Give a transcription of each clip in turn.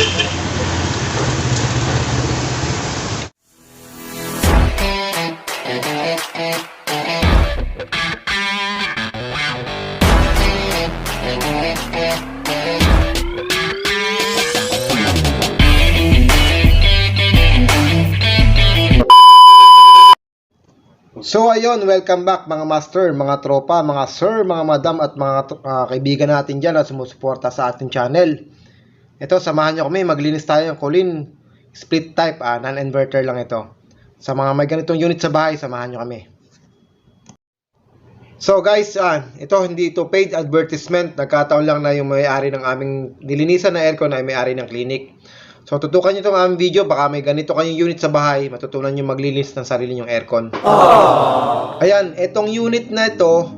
So ayun, welcome back mga master, mga tropa, mga sir, mga madam at mga kaibigan natin dyan na sumusuporta sa ating channel. Ito, samahan nyo kami, maglinis tayo ng Kolin Split type, non-inverter lang ito. Sa mga may ganitong unit sa bahay, samahan nyo kami. So guys, ito hindi ito paid advertisement, nagkataon lang na yung may-ari ng aming nilinisan na aircon ay may-ari ng clinic. So tutukan nyo itong aming video, baka may ganito kayong unit sa bahay, matutunan nyo maglinis ng sarili nyong aircon. Ayan, itong unit na ito,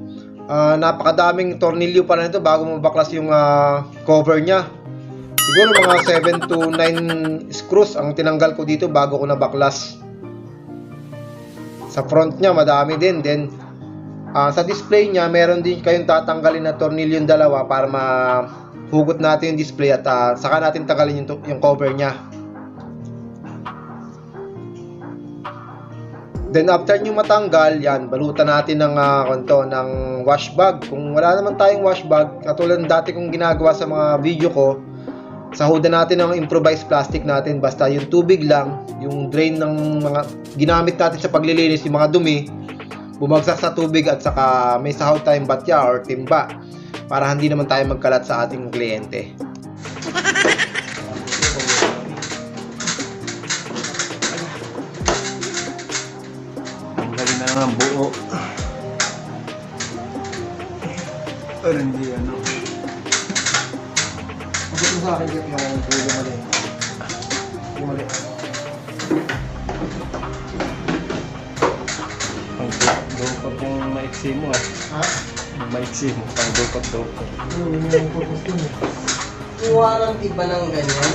napakadaming tornilyo pa na ito bago mabaklas yung cover nya. Siguro mga 7 to 9 screws ang tinanggal ko dito bago ko nabaklas. Sa front nya madami din. Then sa display nya meron din kayong tatanggalin na tornilyo yung dalawa para hugot natin yung display at saka natin tanggalin yung cover nya. Then after nyo matanggal, yan, balutan natin ng ng wash bag. Kung wala naman tayong wash bag, katulad ng dati kong ginagawa sa mga video ko, sahudan natin ng improvised plastic natin. Basta yung tubig lang, yung drain ng mga ginamit natin sa paglilinis, yung mga dumi, bumagsak sa tubig at saka may sahod tayong batya or timba para hindi naman tayo magkalat sa ating kliyente. Tanggalin na naman buo. Pero hindi ano. Pagkat mo sa akin yung mali. Yung mali. Pang-dukot yung maiksi mo Ha? Yung maiksi mo, pang-dukot-dukot. Yung purpose yun eh. Yung warranty ba ng ganyan?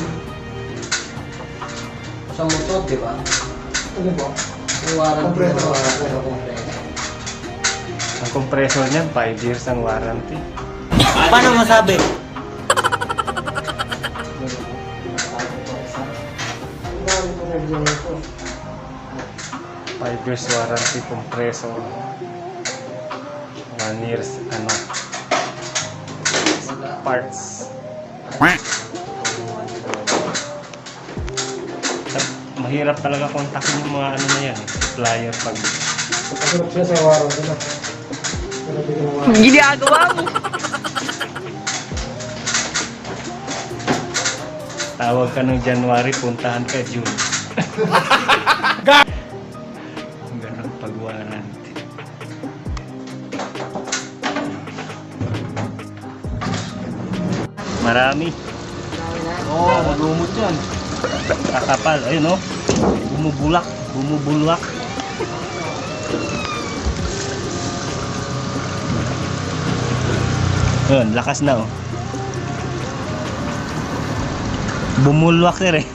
Sa motor, di ba? Ano ba? Yung warranty ng Compressor. compressor. Ang compressor niyan, 5 years ang warranty. Paano masabi? 5 years warranty compressor. 1 years parts. Mahirap talaga kontakin yung mga na yan, supplier pag Masarap siya sa warang ko na. Ginagawa mo. tawag ka ng January, puntahan ka June. Ganun pag warranty. Marami. Oo, malumot yan. Kakapal, ayun oh. Bumubulak. Ayun, lakas na oh. Bumulwak sir eh.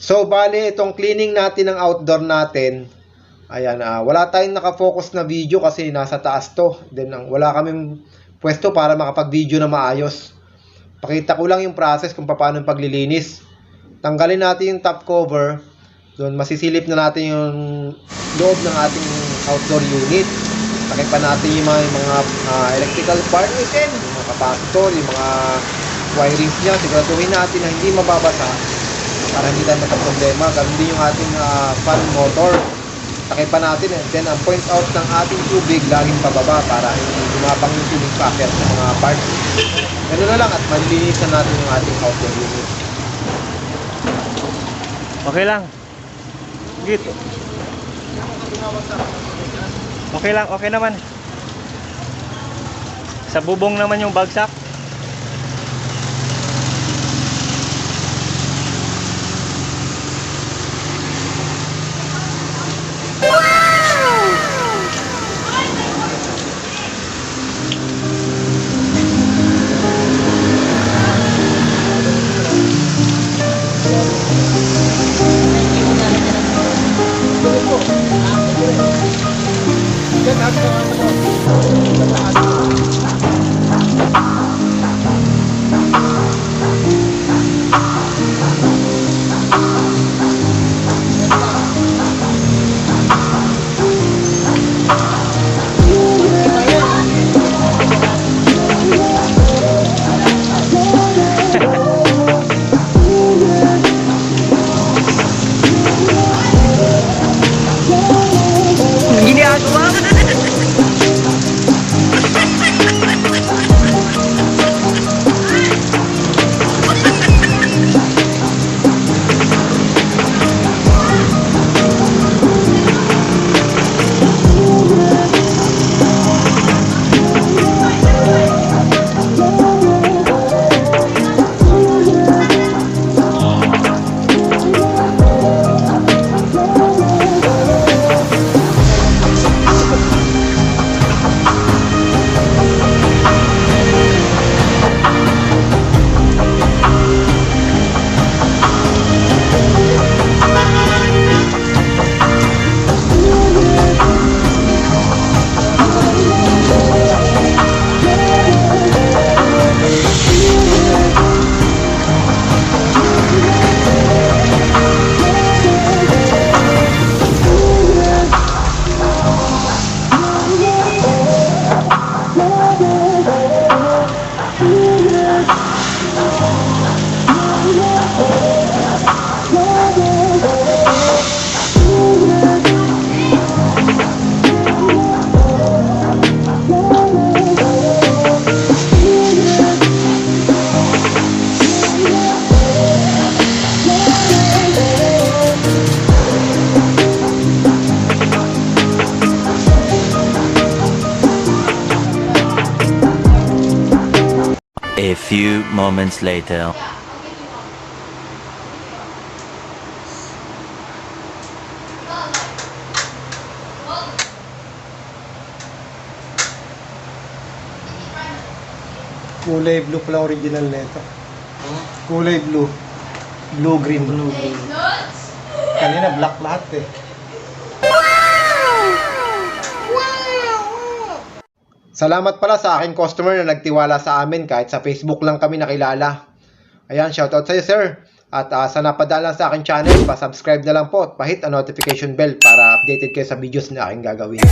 So, bali, itong cleaning natin ng outdoor natin, ayan, wala tayong nakafocus na video kasi nasa taas to. Then, wala kaming pwesto para makapag-video na maayos. Pakita ko lang yung process kung paano yung paglilinis. Tanggalin natin yung top cover. Doon, masisilip na natin yung loob ng ating outdoor unit. Takip pa natin yung mga electrical part natin, yung mga capacitor, yung mga wirings niya. Siguraduhin natin na hindi mababasa para hindi tayo magka-problema. Ganun din yung ating fan motor. Takipan natin, and then ang point out ng ating tubig laging pababa para hindi lumabang yung tubig packet sa mga parts. Ganun na lang at malilinisan natin yung ating outdoor unit. Okay lang. Gito. Okay lang, okay naman. Sa bubong naman yung bagsak. A few moments later. Kulay blue pala original nito. Kulay blue. Blue-green. Blue-green. Kanina black lahat eh. Salamat pala sa aking customer na nagtiwala sa amin kahit sa Facebook lang kami nakilala. Ayan, shoutout sa iyo, sir. At sa napadala sa aking channel, pa-subscribe na lang po at pa-hit ang notification bell para updated kayo sa videos na aking gagawin.